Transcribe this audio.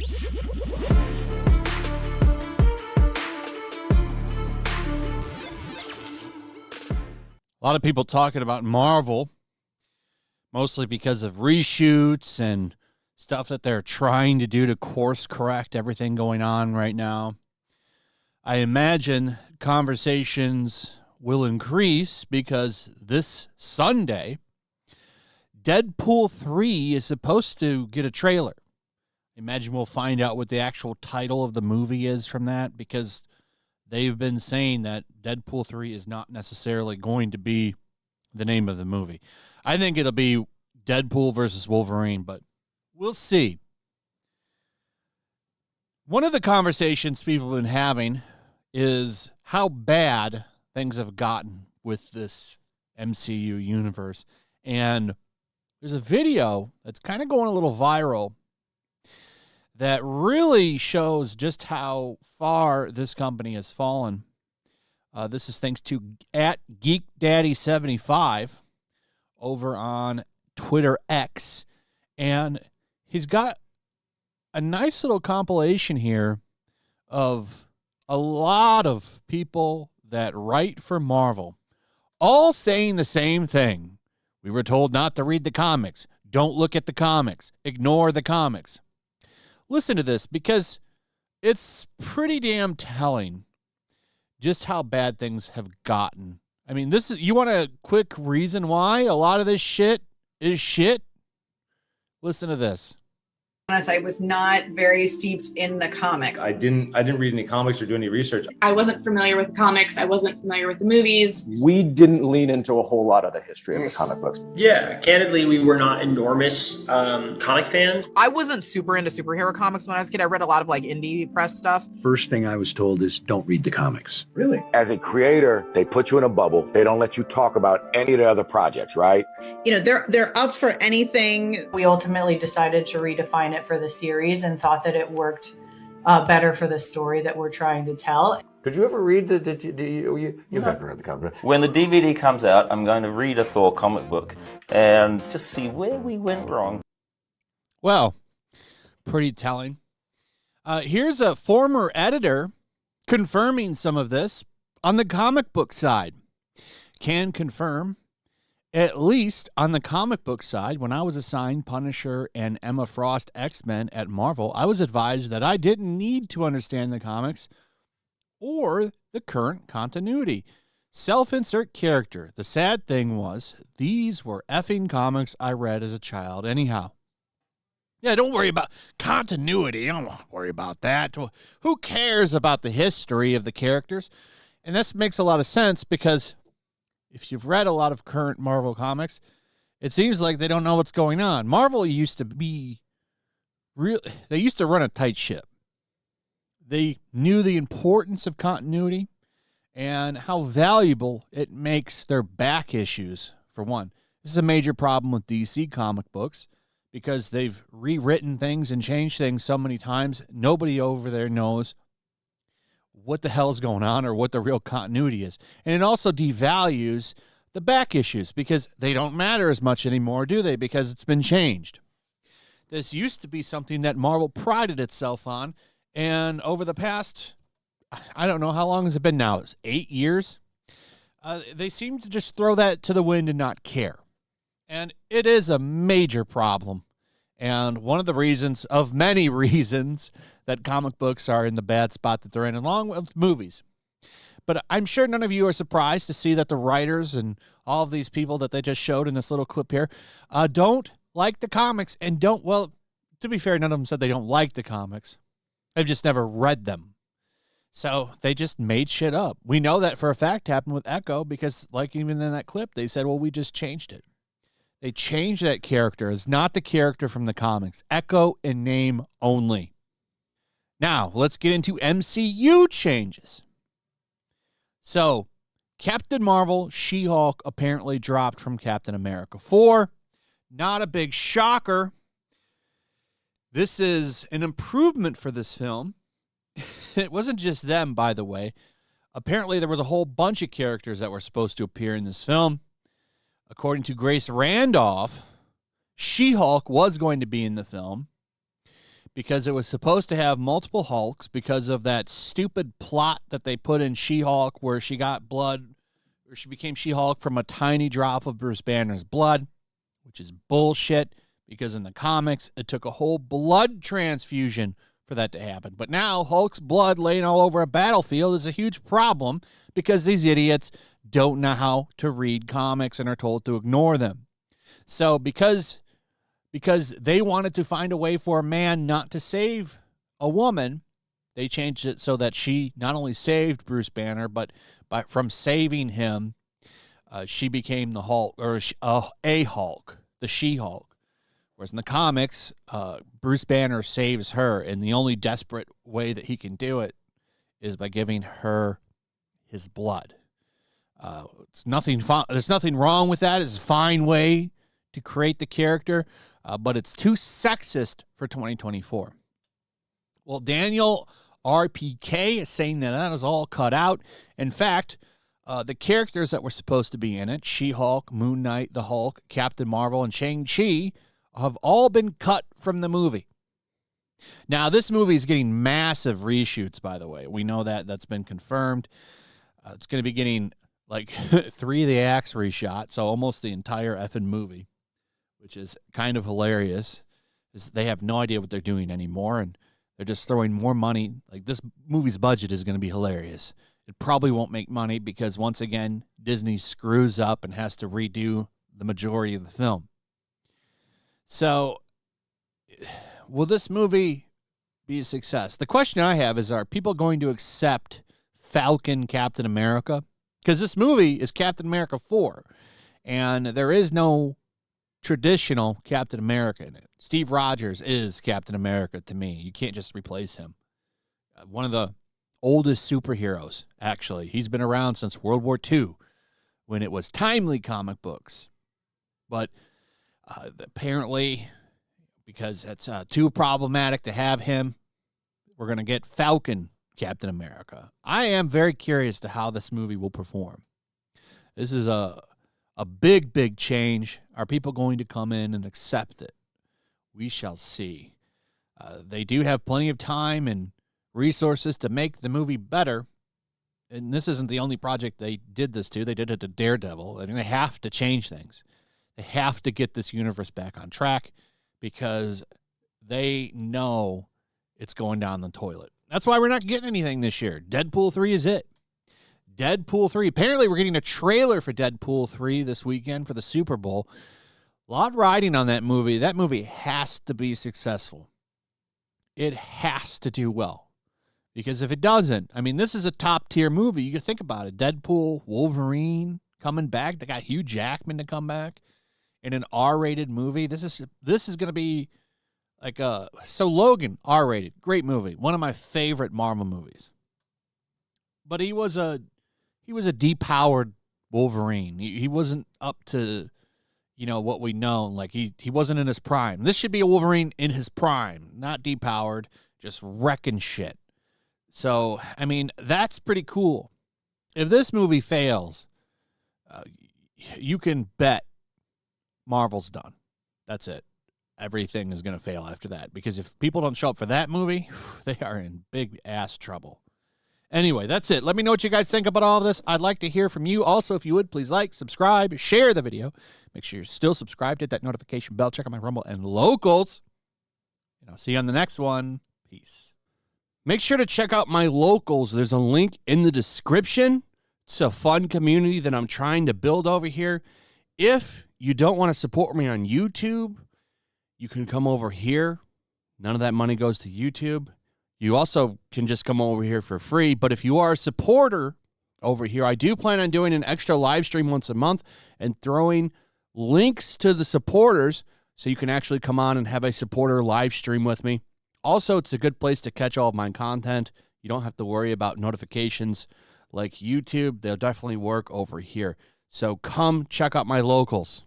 A lot of people talking about Marvel, mostly because of reshoots and stuff that they're trying to do to course correct everything going on right now. I imagine conversations will increase because this Sunday, Deadpool 3 is supposed to get a trailer. I imagine we'll find out what the actual title of the movie is from that, because they've been saying that Deadpool 3 is not necessarily going to be the name of the movie. I think it'll be Deadpool versus Wolverine, but we'll see. One of the conversations people have been having is how bad things have gotten with this MCU universe. And there's a video that's kind of going a little viral that really shows just how far this company has fallen. This is thanks to @GeekDaddy75 over on Twitter X. And he's got a nice little compilation here of a lot of people that write for Marvel, all saying the same thing. We were told not to read the comics. Don't look at the comics. Ignore the comics. Listen to this, because it's pretty damn telling just how bad things have gotten. I mean, this is, you want a quick reason why a lot of this shit is shit? Listen to this. I was not very steeped in the comics. I didn't read any comics or do any research. I wasn't familiar with comics. I wasn't familiar with the movies. We didn't lean into a whole lot of the history of the comic books. Yeah, candidly, we were not enormous comic fans. I wasn't super into superhero comics when I was a kid. I read a lot of like indie press stuff. First thing I was told is don't read the comics. Really? As a creator, they put you in a bubble. They don't let you talk about any of the other projects, right? You know, they're up for anything. We ultimately decided to redefine it for the series and thought that it worked better for the story that we're trying to tell. Did you ever read you haven't read the comic? When the DVD comes out, I'm going to read a Thor comic book and just see where we went wrong. Well, pretty telling. Here's a former editor confirming some of this on the comic book side. Can confirm, at least on the comic book side, when I was assigned Punisher and Emma Frost X-Men at Marvel, I was advised that I didn't need to understand the comics or the current continuity. Self-insert character. The sad thing was, these were effing comics I read as a child anyhow. Yeah, don't worry about continuity. I don't worry about that. Who cares about the history of the characters? And this makes a lot of sense, because if you've read a lot of current Marvel comics, it seems like they don't know what's going on. Marvel used to be they used to run a tight ship. They knew the importance of continuity and how valuable it makes their back issues, for one. This is a major problem with DC comic books, because they've rewritten things and changed things so many times, nobody over there knows what the hell's going on or what the real continuity is. And it also devalues the back issues, because they don't matter as much anymore, do they? Because it's been changed. This used to be something that Marvel prided itself on, and over the past, I don't know, how long has it been now? It's 8 years? They seem to just throw that to the wind and not care. And it is a major problem. And one of the reasons, of many reasons, that comic books are in the bad spot that they're in, along with movies. But I'm sure none of you are surprised to see that the writers and all of these people that they just showed in this little clip here don't like the comics and don't, well, to be fair, none of them said they don't like the comics. They've just never read them. So they just made shit up. We know that for a fact happened with Echo, because like even in that clip, they said, well, we just changed it. They changed that character. It's not the character from the comics. Echo in name only. Now, let's get into MCU changes. So, Captain Marvel, She-Hulk apparently dropped from Captain America 4. Not a big shocker. This is an improvement for this film. It wasn't just them, by the way. Apparently, there was a whole bunch of characters that were supposed to appear in this film. According to Grace Randolph, She-Hulk was going to be in the film, because it was supposed to have multiple Hulks because of that stupid plot that they put in She-Hulk where she got blood, or she became She-Hulk from a tiny drop of Bruce Banner's blood, which is bullshit because in the comics, it took a whole blood transfusion for that to happen. But now Hulk's blood laying all over a battlefield is a huge problem because these idiots don't know how to read comics and are told to ignore them. So because they wanted to find a way for a man not to save a woman, they changed it so that she not only saved Bruce Banner, but from saving him, she became the Hulk, or a Hulk, the She-Hulk. Whereas in the comics, Bruce Banner saves her, and the only desperate way that he can do it is by giving her his blood. There's nothing wrong with that. It's a fine way to create the character, but it's too sexist for 2024. Well, Daniel RPK is saying that is all cut out. In fact, the characters that were supposed to be in it, She-Hulk, Moon Knight, the Hulk, Captain Marvel, and Shang-Chi, have all been cut from the movie. Now, this movie is getting massive reshoots, by the way. We know that. That's been confirmed. It's going to be getting like 3 of the acts reshot, so almost the entire effing movie, which is kind of hilarious. They have no idea what they're doing anymore, and they're just throwing more money. Like, this movie's budget is going to be hilarious. It probably won't make money because, once again, Disney screws up and has to redo the majority of the film. So, will this movie be a success? The question I have is, are people going to accept Falcon Captain America? Because this movie is Captain America 4, and there is no traditional Captain America in it. Steve Rogers is Captain America to me. You can't just replace him. One of the oldest superheroes, actually. He's been around since World War II, when it was timely comic books. But apparently, because it's too problematic to have him, we're going to get Falcon Captain America. I am very curious to how this movie will perform. This is a big, big change. Are people going to come in and accept it? We shall see. They do have plenty of time and resources to make the movie better. And this isn't the only project they did this to. They did it to Daredevil. I mean, they have to change things. They have to get this universe back on track because they know it's going down the toilet. That's why we're not getting anything this year. Deadpool 3 is it. Deadpool 3. Apparently, we're getting a trailer for Deadpool 3 this weekend for the Super Bowl. A lot riding on that movie. That movie has to be successful. It has to do well. Because if it doesn't, I mean, this is a top-tier movie. You can think about it. Deadpool, Wolverine coming back. They got Hugh Jackman to come back in an R-rated movie. This is going to be like so Logan, R-rated. Great movie. One of my favorite Marvel movies. But he was a depowered Wolverine. He wasn't up to, what we know. Like, he wasn't in his prime. This should be a Wolverine in his prime, not depowered, just wrecking shit. So, I mean, that's pretty cool. If this movie fails, you can bet Marvel's done. That's it. Everything is going to fail after that. Because if people don't show up for that movie, they are in big ass trouble. Anyway, that's it. Let me know what you guys think about all of this. I'd like to hear from you. Also, if you would, please like, subscribe, share the video. Make sure you're still subscribed. Hit that notification bell. Check out my Rumble and Locals. And I'll see you on the next one. Peace. Make sure to check out my Locals. There's a link in the description. It's a fun community that I'm trying to build over here. If you don't want to support me on YouTube, you can come over here. None of that money goes to YouTube. You also can just come over here for free. But if you are a supporter over here, I do plan on doing an extra live stream once a month and throwing links to the supporters so you can actually come on and have a supporter live stream with me. Also, it's a good place to catch all of my content. You don't have to worry about notifications like YouTube. They'll definitely work over here. So come check out my Locals.